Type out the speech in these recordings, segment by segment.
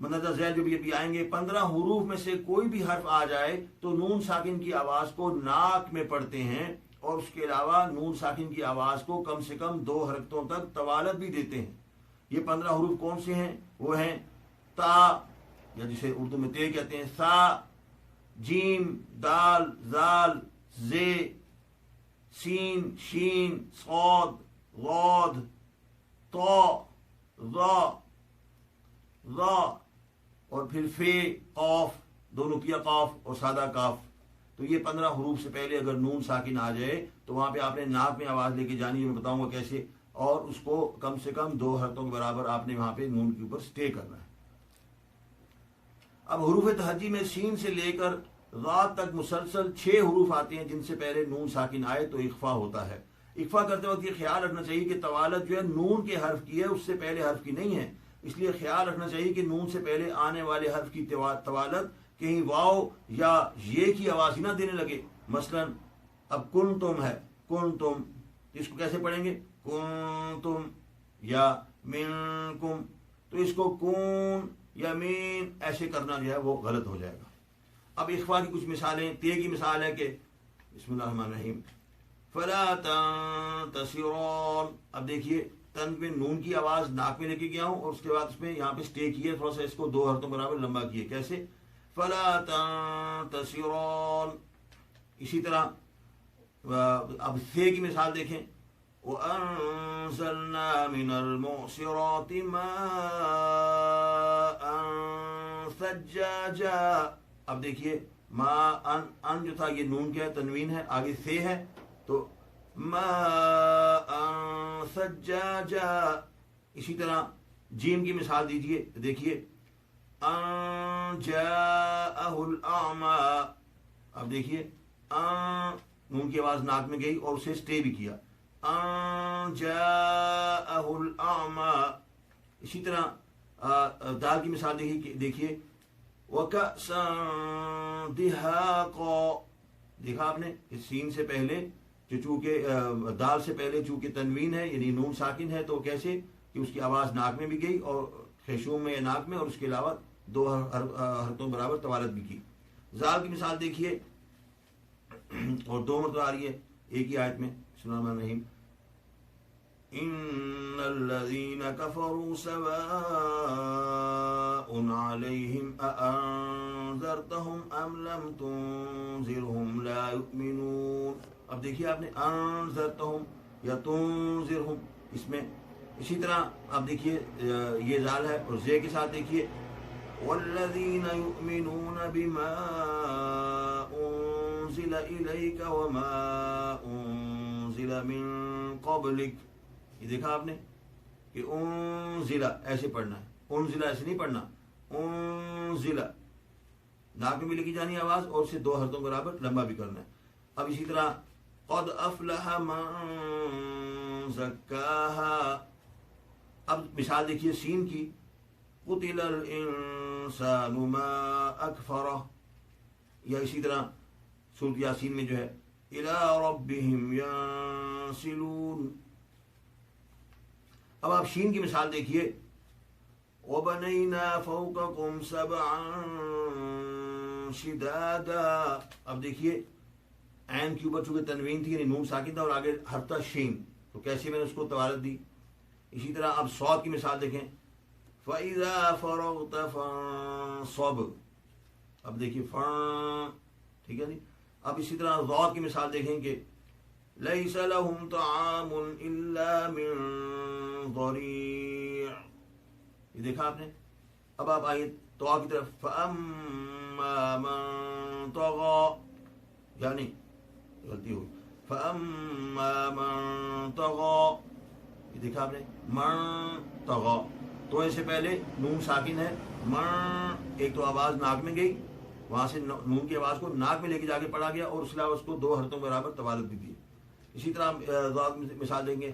مندرجہ ذیل جو بھی ابھی آئیں گے، 15 حروف میں سے کوئی بھی حرف آ جائے تو نون ساکن کی آواز کو ناک میں پڑھتے ہیں، اور اس کے علاوہ نون ساکن کی آواز کو کم سے کم 2 حرکتوں تک طوالت بھی دیتے ہیں۔ یہ 15 حروف کون سے ہیں؟ وہ ہیں تا، یا جسے اردو میں تے کہتے ہیں، سا، جیم، دال، زال، زے، سین، شین، صاد، غاد، طا، ظا، ظا، اور پھر فے، قاف، دونوں کیا قاف اور سادہ کاف۔ تو یہ 15 حروف سے پہلے اگر نون ساکن آ جائے تو وہاں پہ آپ نے ناک میں آواز لے کے جانی ہے، میں بتاؤں گا کیسے، اور اس کو کم سے کم 2 حرکتوں کے برابر آپ نے وہاں پہ نون کے اوپر سٹے کرنا ہے۔ اب حروف تہجی میں سین سے لے کر غا تک مسلسل 6 حروف آتے ہیں جن سے پہلے نون ساکن آئے تو اخفا ہوتا ہے۔ اخفا کرتے وقت یہ خیال رکھنا چاہیے کہ طوالت جو ہے نون کے حرف کی ہے، اس سے پہلے حرف کی نہیں ہے، اس لیے خیال رکھنا چاہیے کہ نون سے پہلے آنے والے حرف کی طوالت کہیں واو یا یہ کی آواز ہی نہ دینے لگے۔ مثلا اب کن تم ہے، کن تم، اس کو کیسے پڑھیں گے؟ کن تم یا من کم، تو اس کو کون یا مین ایسے کرنا جو ہے وہ غلط ہو جائے گا۔ اب اخفا کی کچھ مثالیں، تے کی مثال ہے کہ بسم اللہ الرحمن الرحیم فلا تنتصرون، اب دیکھیے تن پہ نون کی آواز ناک میں لے کے گیا ہوں اور اس کے بعد اس میں یہاں پہ سٹے کیے، تھوڑا سا اس کو 2 حرکتوں برابر لمبا کیے، کیسے؟ فلا تنتصرون۔ اسی طرح اب ثے کی مثال دیکھیں، وَأَنزَلْنَا مِنَ الْمُعْصِرَاتِ مَاءً ثَجَّاجًا۔ اب دیکھیے ما ان جو تھا یہ نون کیا ہے؟ تنوین ہے، آگے ثے ہے، تو ماء ثجاجا۔ اسی طرح جیم کی مثال دیجئے، دیکھیے ان جاءہ الاعمی، اب دیکھیے نون کی آواز ناک میں گئی اور اسے سٹے بھی کیا، ان جاءہ الاعمی۔ اسی طرح دال کی مثال دیکھیے وَكَأْسًا دِهَاقًا، دیکھا آپ نے کہ سین سے پہلے جو چونکہ دال سے پہلے چونکہ تنوین ہے یعنی نون ساکن ہے، تو کیسے کہ اس کی آواز ناک میں بھی گئی اور خیشوم میں یا ناک میں، اور اس کے علاوہ 2 حرکتوں برابر طوالت بھی کی۔ زال کی مثال دیکھیے، اور 2 مرتبہ آ رہی ہے ایک ہی آیت میں، بسم اللہ الرحمن الرحیم ان الذين كفروا سواء عليهم اانذرتهم ام لم تنذرهم لا يؤمنون۔ اب دیکھیے آپ نے انذرتهم یا تنذرهم اس میں۔ اسی طرح اب دیکھیے یہ زال ہے، اور زے کے ساتھ دیکھیے والذين يؤمنون بما انزل اليك وما انزل من قبلك، یہ دیکھا آپ نے کہ انزلہ ایسے پڑھنا ہے، انزلہ ایسے نہیں پڑھنا، انزلہ ناک میں بھی لکھی جانی آواز اور اسے 2 حرکتوں برابر لمبا بھی کرنا ہے۔ اب اسی طرح قد افلح من زکاہا، اب مثال دیکھیے سین کی قتل الانسان ما اکفرہ، یا اسی طرح سورۃ یاسین میں جو ہے الی ربہم ینسلون۔ اب آپ شین کی مثال دیکھیے وَبَنَيْنَا فَوْقَكُمْ سَبْعًا شِدَادًا، اب دیکھیے عین کے اوپر چونکہ تنوین تھی یعنی نون ساکن تھا اور آگے حرف تھا شین، تو کیسے میں نے اس کو طوالت دی۔ اسی طرح اب صاد کی مثال دیکھیں فَإِذَا فَرَغْتَ فَانصَبْ، اب دیکھیے ٹھیک ہے جی۔ اب اسی طرح ضاد کی مثال دیکھیں کہ لَيْسَ لَهُمْ طَعَامٌ إِلَّا مِن ضَرِيعٍ، یہ دیکھا آپ نے۔ اب آپ آئیے طغى کی طرف فَأَمَّا مَن طَغَى، یعنی غلطی ہوئی، فَأَمَّا مَن طَغَى، یہ دیکھا آپ نے من طغى، تو ایسے پہلے نون ساکن ہے، من ایک تو آواز ناک میں گئی، وہاں سے نون کی آواز کو ناک میں لے کے جا کے پڑھا گیا اور اس کے علاوہ اس کو 2 حرکتوں برابر طوالت بھی دی۔ اسی طرح ضاد مثال دیں گے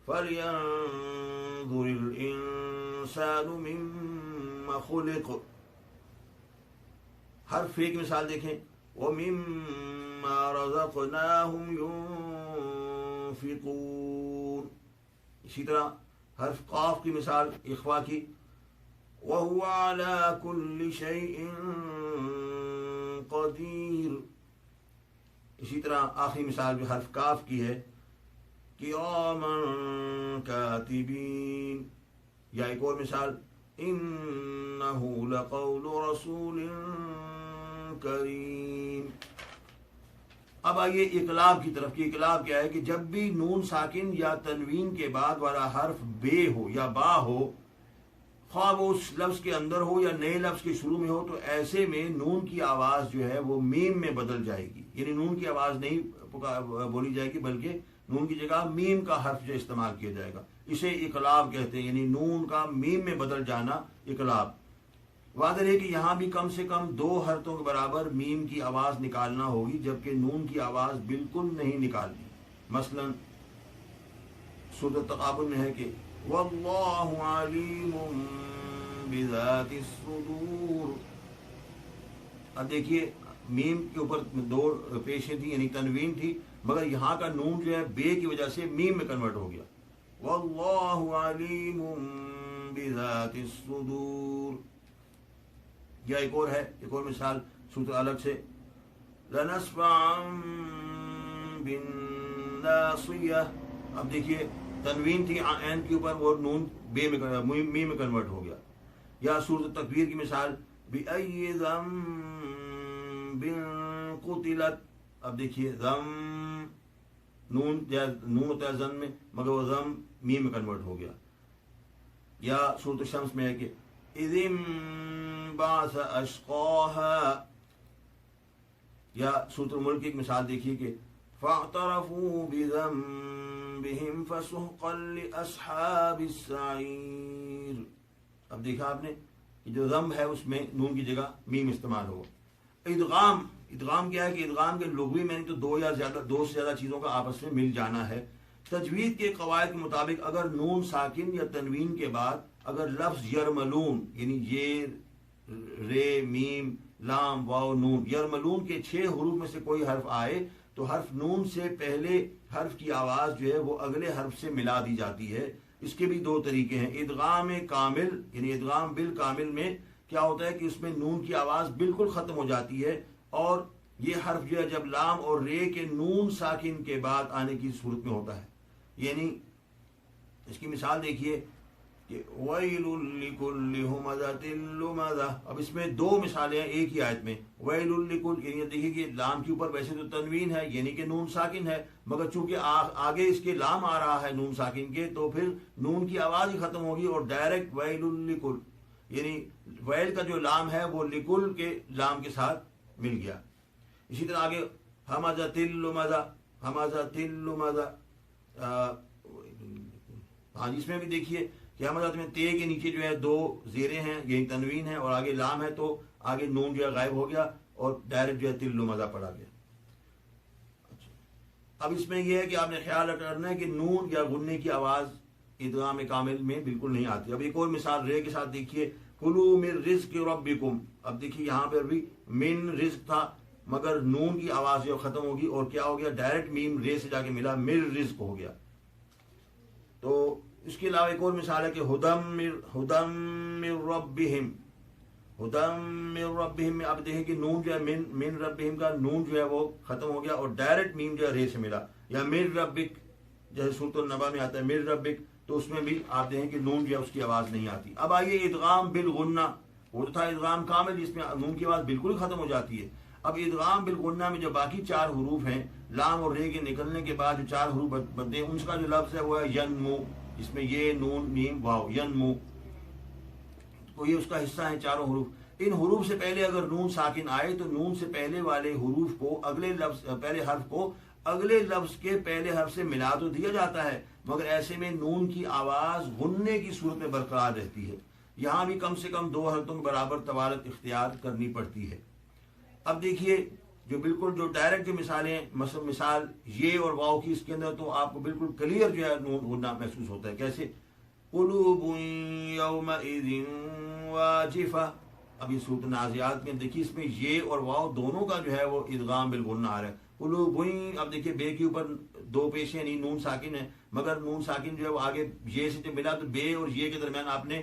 فَلْيَنظُرِ الْإِنسَانُ مِمَّ خُلِقَ، ہر فے کی مثال دیکھیں وَمِمَّا رَزَقْنَاهُمْ يُنْفِقُونَ۔ اسی طرح حرف قاف کی مثال اخوا کی وهو على كل شيء قدیر. اسی طرح آخری مثال جو حرف کاف کی ہے کراما کاتبین. یا ایک اور مثال انہ لقول رسول کریم. اب آئیے اقلاب کی طرف. کی اقلاب کیا ہے کہ جب بھی نون ساکن یا تنوین کے بعد والا حرف بے ہو یا با ہو، خواہ وہ اس لفظ کے اندر ہو یا نئے لفظ کے شروع میں ہو، تو ایسے میں نون کی آواز جو ہے وہ میم میں بدل جائے گی. یعنی نون کی آواز نہیں بولی جائے گی بلکہ نون کی جگہ میم کا حرف جو استعمال کیا جائے گا. اسے اقلاب کہتے ہیں، یعنی نون کا میم میں بدل جانا اقلاب. واضح ہے کہ یہاں بھی کم سے کم 2 حرفوں کے برابر میم کی آواز نکالنا ہوگی، جبکہ نون کی آواز بالکل نہیں نکالنی. مثلا سورۃ التغابن میں ہے کہ واللہ علیم بذات الصدور. اب دیکھیے میم کے اوپر 2 پیشیں تھیں یعنی تنوین تھی، مگر یہاں کا نون جو ہے بے کی وجہ سے میم میں کنورٹ ہو گیا. واللہ علیم بذات الصدور. یا ایک اور ہے، ایک اور مثال سورۃ الگ سے لنسفعا بالناصیہ. اب دیکھیے تنوین تھی عین کے اوپر، وہ نون بے میں میم میں کنورٹ ہو گیا. یا سورۃ التکویر کی مثال بأی ذنب قتلت. اب دیکھیے ذم نون ہوتا ہے زن میں، مگر وہ ذم میم میں کنورٹ ہو گیا. یا سورۃ الشمس میں ہے کہ اذ انبعث اشقاها. یا سورۃ الملک کی ایک مثال دیکھیے کہ فاعترفوا بذنبهم فسحقا لاصحاب السعیر. اب دیکھا آپ نے کہ جو ذنب ہے اس میں نون کی جگہ میم استعمال ہو. ادغام کیا ہے کہ ادغام کے لغوی میں تو 2 سے زیادہ چیزوں کا آپس میں مل جانا ہے. تجوید کے قواعد کے مطابق اگر نون ساکن یا تنوین کے بعد اگر لفظ یرملون یعنی یہ رے میم لام واو نون یرملون کے 6 حروف میں سے کوئی حرف آئے تو حرف نون سے پہلے حرف کی آواز جو ہے وہ اگلے حرف سے ملا دی جاتی ہے. اس کے بھی 2 طریقے ہیں. ادغام کامل یعنی ادغام بالکامل میں کیا ہوتا ہے کہ اس میں نون کی آواز بالکل ختم ہو جاتی ہے، اور یہ حرف جو ہے جب لام اور رے کے نون ساکن کے بعد آنے کی صورت میں ہوتا ہے. یعنی اس کی مثال دیکھیے کہ ویل لکل ہمزۃ لمزہ. اب اس میں 2 مثالیں ہیں ایک ہی آیت میں. ویل لکل یعنی دیکھیے کہ لام کے اوپر ویسے تو تنوین ہے یعنی کہ نون ساکن ہے، مگر چونکہ آگے اس کے لام آ رہا ہے نون ساکن کے، تو پھر نون کی آواز ہی ختم ہوگی اور ڈائریکٹ ویل لکل یعنی ویل کا جو لام ہے وہ لکل کے لام کے ساتھ مل گیا. اسی طرح آگے ہمزۃ لمزہ ہمزۃ لمزہ. ہاں اس میں بھی دیکھیے کہ ہمزہ میں تے کے نیچے جو ہے 2 زیریں ہیں یعنی تنوین ہے اور آگے لام ہے، تو آگے نون جو ہے غائب ہو گیا اور ڈائریکٹ جو ہے تل لمزہ پڑا گیا. اب اس میں یہ ہے کہ آپ نے خیال رکھنا ہے کہ نون یا غننے کی آواز ادغام کامل میں بالکل نہیں آتی. اب ایک اور مثال رے کے ساتھ دیکھیے کلوا من رزق ربکم. اب دیکھیے یہاں پر بھی من رزق تھا مگر نون کی آواز جو ختم ہوگی اور کیا ہو گیا ڈائریکٹ میم رے سے جا کے ملا مر رزق ہو گیا. تو اس کے علاوہ ایک اور مثال ہے کہ ہدم من ربہم. ہدم من ربہم میں اب دیکھیں کہ نون جو ہے من ربہم کا نون جو ہے وہ ختم ہو گیا اور ڈائریکٹ میم جو ہے رے سے ملا. یا من ربک جیسے سورۃ النبا میں آتا ہے من ربک، تو اس میں بھی آپ دیکھیں کہ نون جو ہے اس کی آواز نہیں آتی. اب آئیے ادغام بالغنہ. وہ تھا ادغام کامل جس میں نون کی آواز بالکل ختم ہو جاتی ہے. اب ادغام بالغنہ میں جو باقی 4 حروف ہیں لام اور رے کے نکلنے کے بعد جو 4 حروف بنتے ہیں ان کا جو لفظ ہے وہ ہے ینمو. اس میں یہ نون میم واو ینمو، تو یہ اس کا حصہ ہیں 4 حروف. ان حروف سے پہلے اگر نون ساکن آئے تو نون سے پہلے والے حروف کو پہلے حرف کو اگلے لفظ کے پہلے حرف سے ملا تو دیا جاتا ہے، مگر ایسے میں نون کی آواز غننے کی صورت میں برقرار رہتی ہے. یہاں بھی کم سے کم 2 حرکتوں کے برابر طوالت اختیار کرنی پڑتی ہے. اب دیکھیے جو بالکل جو ڈائریکٹ مثالیں مثال یہ اور واو کی، اس کے اندر تو آپ کو بالکل کلیئر جو ہے نون غنہ محسوس ہوتا ہے. کیسے قلوب یومئذ واجفہ. اب یہ سورۃ النازعات میں دیکھیے اس میں یہ اور واو دونوں کا جو ہے وہ ادغام بالغنہ آ رہا ہے. قلوب. اب دیکھیے بے کے اوپر 2 پیشیں نہیں نون ساکن ہے، مگر نون ساکن جو ہے وہ آگے یہ سے جب ملا تو بے اور یہ کے درمیان آپ نے